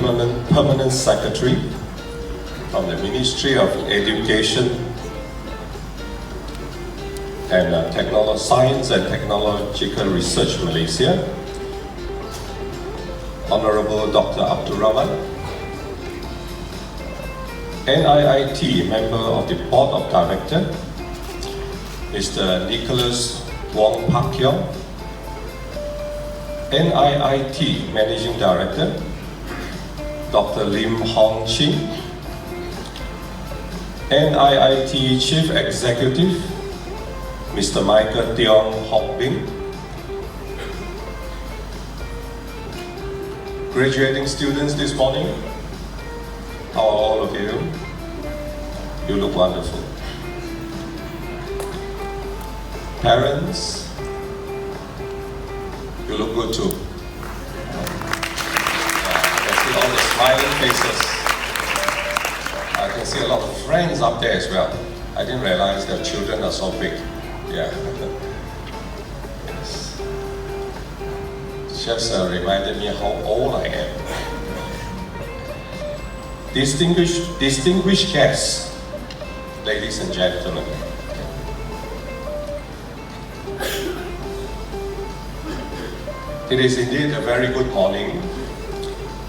Permanent Secretary from the Ministry of Education and Science and Technological Research Malaysia, Honorable Dr. Abdul Rahman, NIIT Member of the Board of Directors, Mr. Nicholas Wong Pak Kiong, NIIT Managing Director, Dr. Lim Hong Chin, NIIT Chief Executive, Mr. Michael Tiong Hock Bing, graduating students this morning, how are all of you? You look wonderful. Parents, you look good too. I can see all the smiling faces. I can see a lot of friends up there as well. I didn't realize their children are so big. Yeah. Yes. Just reminded me how old I am. Distinguished guests, ladies and gentlemen. It is indeed a very good morning,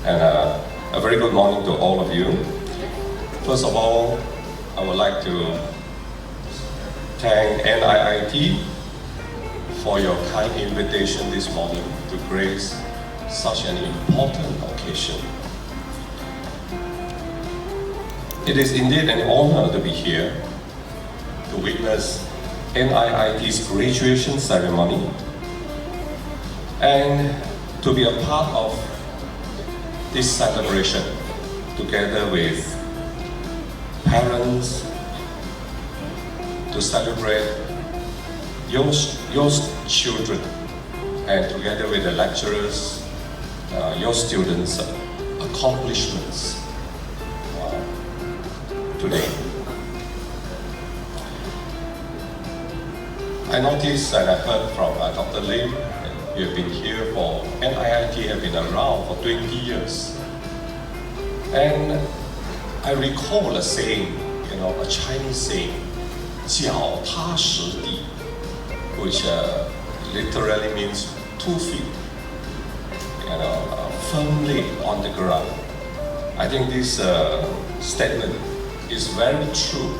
and a very good morning to all of you. First of all, I would like to thank NIIT for your kind invitation this morning to grace such an important occasion. It is indeed an honor to be here to witness NIIT's graduation ceremony and to be a part of this celebration together with parents to celebrate your children and together with the lecturers, your students' accomplishments today. I noticed and I heard from Dr. Lim, you have been here for, NIIT have been around for 20 years. And I recall a saying, a Chinese saying, 脚踏实地, which literally means 2 feet, firmly on the ground. I think this statement is very true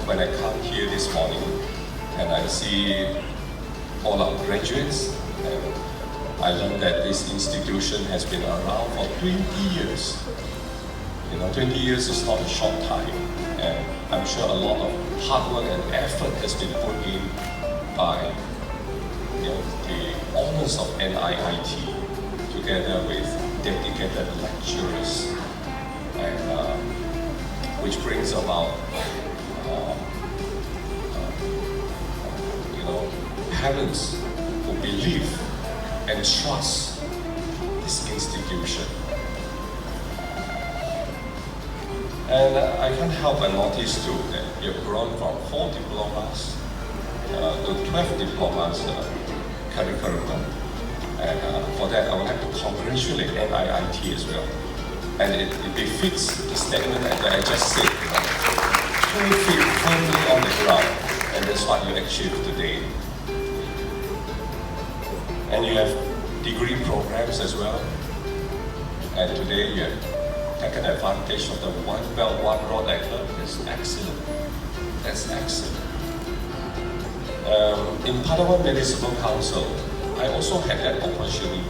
when I come here this morning and I see all our graduates, and I learned that this institution has been around for 20 years. 20 years is not a short time, and I'm sure a lot of hard work and effort has been put in by the honors of NIIT together with dedicated lecturers, and which brings about parents who believe and trust this institution. And I can't help but notice too that you've grown from 4 diplomas to 12 diplomas curriculum. And for that, I would like to congratulate NIIT as well. And it befits the statement that I just said, 2 feet firmly on the ground, and that's what you achieved today. And you have degree programs as well. And today you have taken advantage of the one belt, one road effort. That's excellent. That's excellent. In Palawan Municipal Council, I also had that opportunity.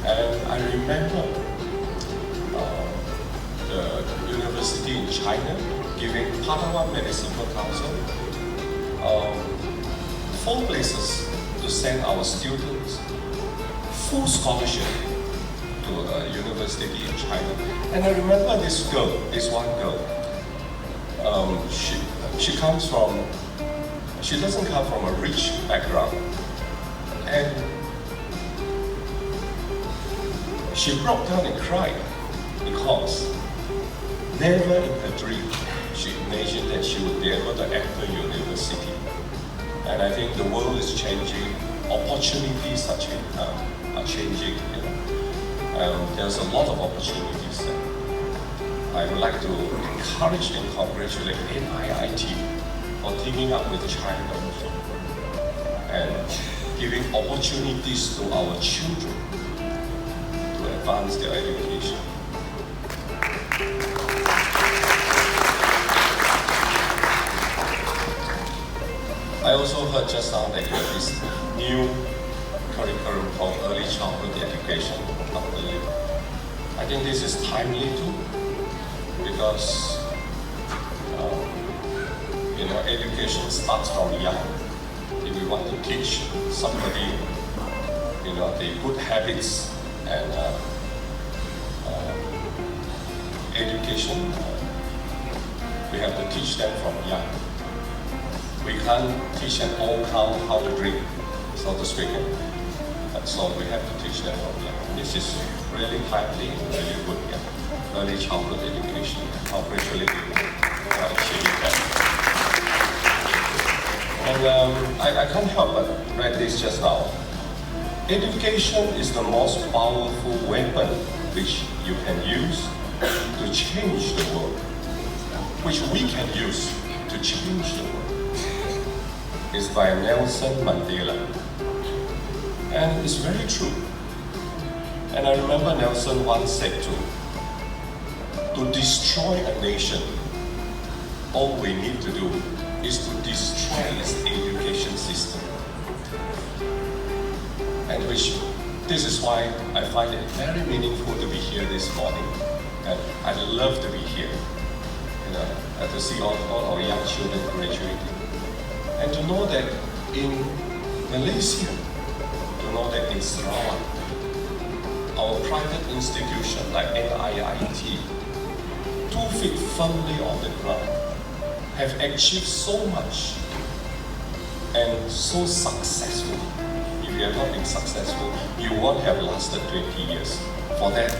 And I remember the university in China giving Palawan Municipal Council 4 places to send our students full scholarship to a university in China. And I remember this one girl, she doesn't come from a rich background. And she broke down and cried because never in her dream she imagined that she would be able to enter university. And I think the world is changing, opportunities are changing. There's a lot of opportunities. I would like to encourage and congratulate NIIT for teaming up with China and giving opportunities to our children to advance their education. I also heard just now that you have this new curriculum called Early Childhood Education. I think this is timely too, because education starts from young. If we want to teach somebody, the good habits and education, we have to teach them from young. We can't teach an old cow how to drink, so to speak. So we have to teach them from young. This is really timely and really good. Yeah. Early childhood education. Congratulations for achieving that. And I can't help but read this just now. Education is the most powerful weapon which you can use to change the world, which we can use to change the world. It's by Nelson Mandela. And it's very true. And I remember Nelson once said to destroy a nation, all we need to do is to destroy its education system. And this is why I find it very meaningful to be here this morning. And I love to be here, to see all our young children graduating. And to know that in Malaysia, to know that in Sarawak, our private institution like NIIT, 2 feet firmly on the ground, have achieved so much and so successful. If you have not been successful, you won't have lasted 20 years. For that,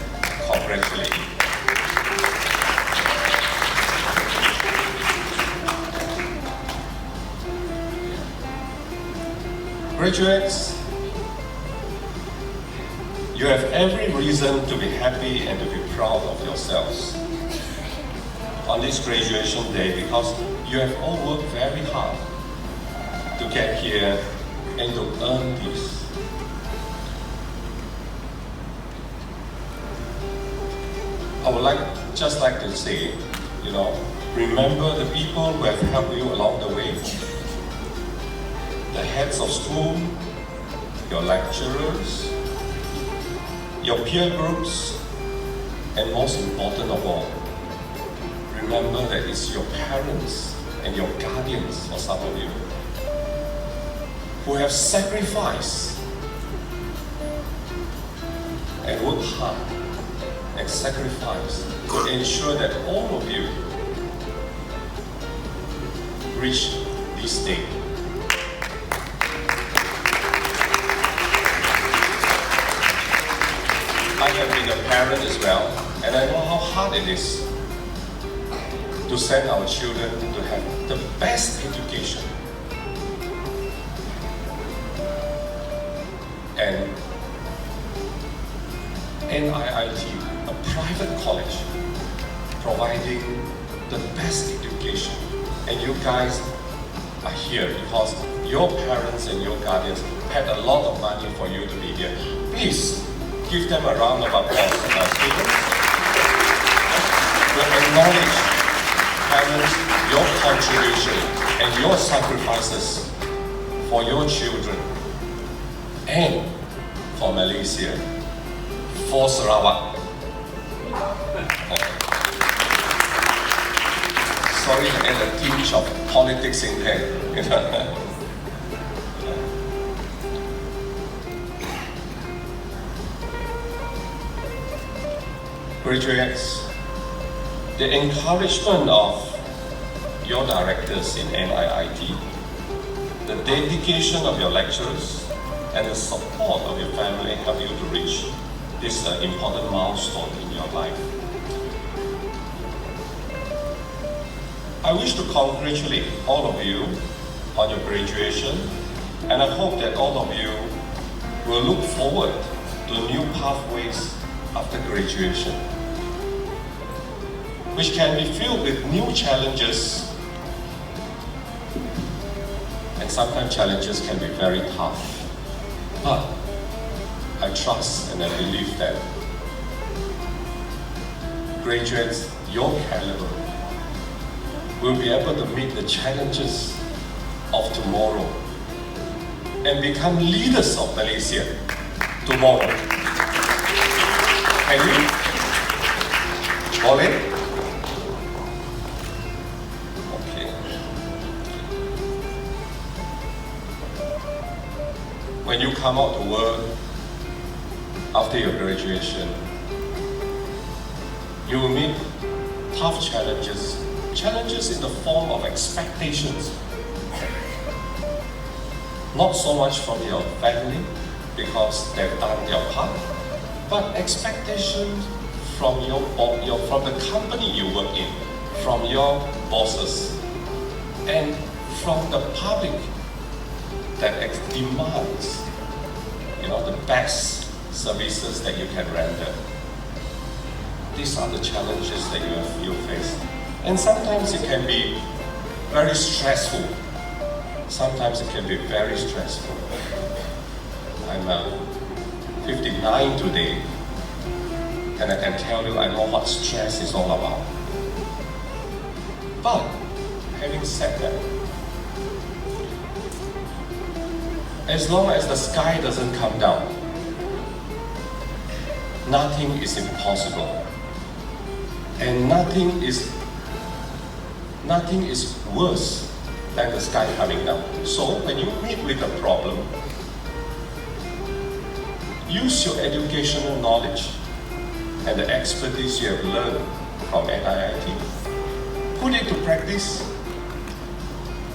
congratulations. Graduates, you have every reason to be happy and to be proud of yourselves on this graduation day, because you have all worked very hard to get here and to earn this. I would just like to say, remember the people who have helped you along the way. The heads of school, your lecturers, your peer groups, and most important of all, remember that it's your parents and your guardians, for some of you, who have sacrificed and worked hard and sacrificed to ensure that all of you reach this day. I have been a parent as well, and I know how hard it is to send our children to have the best education. And NIIT, a private college, providing the best education. And you guys are here because your parents and your guardians had a lot of money for you to be here. Please give them a round of applause, students. To acknowledge, parents, your contribution and your sacrifices for your children and for Malaysia, for Sarawak. Sorry to add a tinge of politics in there. Graduates, the encouragement of your directors in NIIT, the dedication of your lecturers, and the support of your family help you to reach this important milestone in your life. I wish to congratulate all of you on your graduation, and I hope that all of you will look forward to new pathways after graduation, which can be filled with new challenges, and sometimes challenges can be very tough. But I trust and I believe that graduates your caliber will be able to meet the challenges of tomorrow and become leaders of Malaysia tomorrow. Can you? Boleh? Okay. When you come out to work after your graduation, you will meet tough challenges. Challenges in the form of expectations. Not so much from your family, because they've done their part, but expectations from from the company you work in, from your bosses, and from the public that demands, the best services that you can render. These are the challenges that you face. And sometimes it can be very stressful. Sometimes it can be very stressful. I'm 59 today, and I can tell you I know what stress is all about. But, having said that, as long as the sky doesn't come down, nothing is impossible. And nothing is worse than the sky coming down. So when you meet with a problem, use your educational knowledge and the expertise you have learned from NIIT. Put it to practice.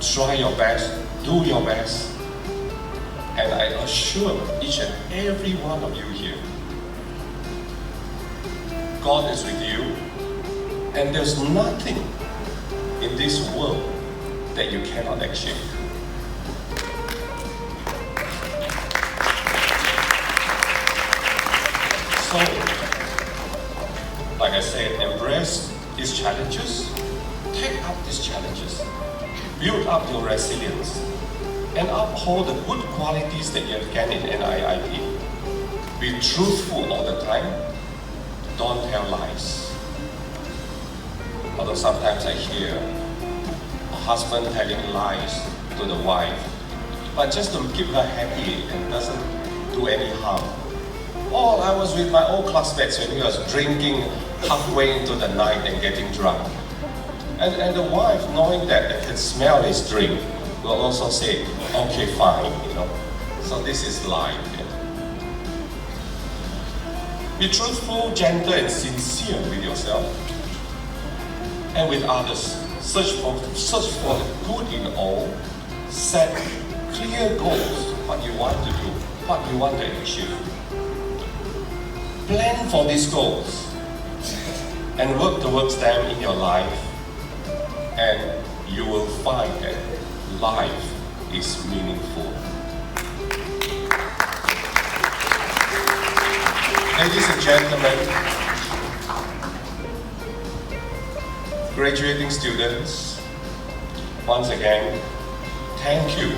Try your best, do your best, and I assure each and every one of you here, God is with you, and there's nothing in this world that you cannot achieve. So, like I said, embrace these challenges, take up these challenges, build up your resilience, and uphold the good qualities that you have gained in NIIT. Be truthful all the time, don't tell lies. Although sometimes I hear a husband telling lies to the wife, but just to keep her happy and doesn't do any harm. Oh, I was with my old classmates when he was drinking halfway into the night and getting drunk. And the wife, knowing that they can smell his drink, will also say, okay, fine, So this is life. Be truthful, gentle, and sincere with yourself and with others. Search for the good in all. Set clear goals, what you want to do, what you want to achieve. Plan for these goals and work towards them in your life, and you will find that life is meaningful. Ladies and gentlemen, graduating students, once again, thank you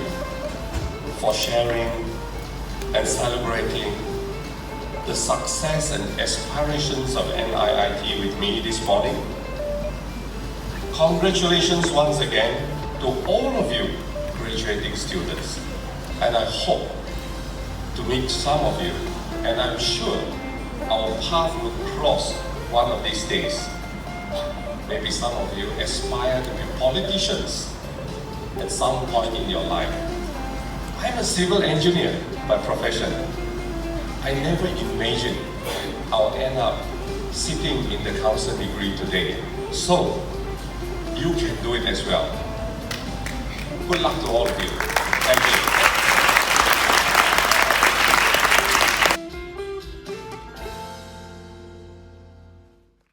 for sharing and celebrating the success and aspirations of NIIT with me this morning. Congratulations once again to all of you graduating students, and I hope to meet some of you, and I'm sure our path will cross one of these days. Maybe some of you aspire to be politicians at some point in your life. I'm a civil engineer by profession. I never imagined I'll end up sitting in the council degree today. So, you can do it as well. Good luck to all of you.